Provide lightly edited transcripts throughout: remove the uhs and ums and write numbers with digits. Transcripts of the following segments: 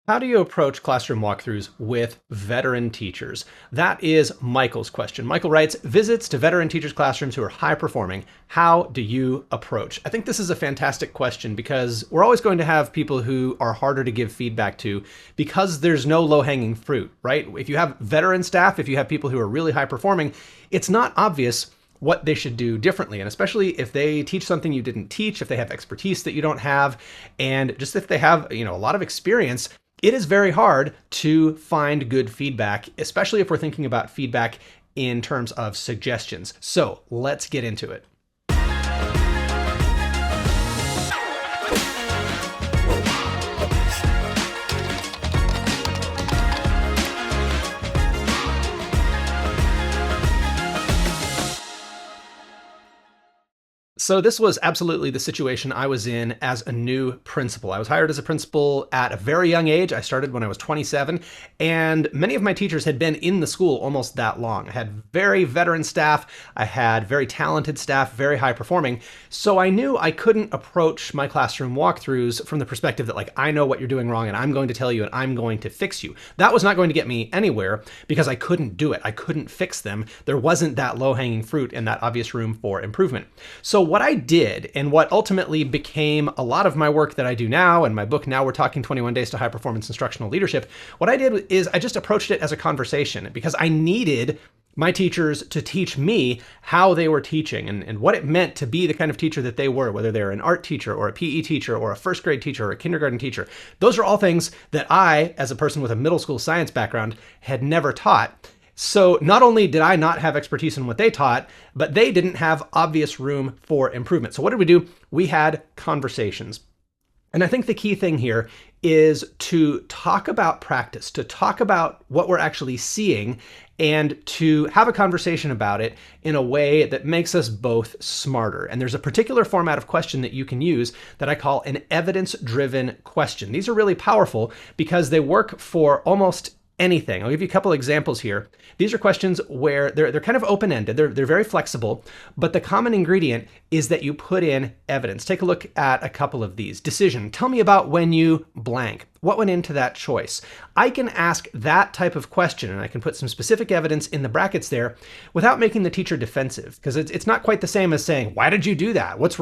How do you approach classroom walkthroughs with veteran teachers? That is Michael's question. Michael writes, visits to veteran teachers' classrooms who are high performing. How do you approach? I think this is a fantastic question because we're always going to have people who are harder to give feedback to because there's no low-hanging fruit, right? If you have veteran staff, if you have people who are really high performing, it's not obvious what they should do differently. And especially if they teach something you didn't teach, if they have expertise that you don't have, and just if they have, a lot of experience, it is very hard to find good feedback, especially if we're thinking about feedback in terms of suggestions. So let's get into it. So this was absolutely the situation I was in as a new principal. I was hired as a principal at a very young age. I started when I was 27, and many of my teachers had been in the school almost that long. I had very veteran staff. I had very talented staff, very high performing. So I knew I couldn't approach my classroom walkthroughs from the perspective that I know what you're doing wrong and I'm going to tell you and I'm going to fix you. That was not going to get me anywhere because I couldn't do it. I couldn't fix them. There wasn't that low-hanging fruit and that obvious room for improvement. So what I did, and what ultimately became a lot of my work that I do now, and my book, Now We're Talking 21 Days to High Performance Instructional Leadership, what I did is I just approached it as a conversation because I needed my teachers to teach me how they were teaching and what it meant to be the kind of teacher that they were, whether they're an art teacher or a PE teacher or a first grade teacher or a kindergarten teacher. Those are all things that I, as a person with a middle school science background, had never taught. So not only did I not have expertise in what they taught, but they didn't have obvious room for improvement. So what did we do? We had conversations. And I think the key thing here is to talk about practice, to talk about what we're actually seeing, and to have a conversation about it in a way that makes us both smarter. And there's a particular format of question that you can use that I call an evidence-driven question. These are really powerful because they work for almost anything. I'll give you a couple examples here. These are questions where they're kind of open-ended. They're very flexible, but the common ingredient is that you put in evidence. Take a look at a couple of these. Decision. Tell me about when you blank. What went into that choice? I can ask that type of question, and I can put some specific evidence in the brackets there without making the teacher defensive, because it's not quite the same as saying, why did you do that? What's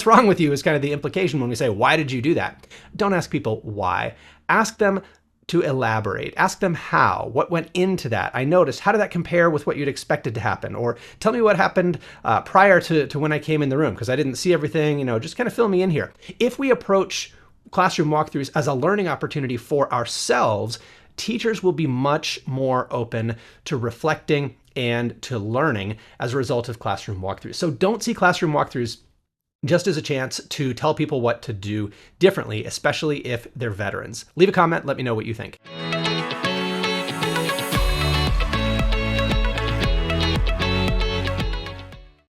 wrong with you is kind of the implication when we say, why did you do that? Don't ask people why. Ask them to elaborate. Ask them how, what went into that. I noticed, how did that compare with what you'd expected to happen? Or tell me what happened prior to when I came in the room, because I didn't see everything, just kind of fill me in here. If we approach classroom walkthroughs as a learning opportunity for ourselves, teachers will be much more open to reflecting and to learning as a result of classroom walkthroughs. So don't see classroom walkthroughs just as a chance to tell people what to do differently, especially if they're veterans. Leave a comment, let me know what you think.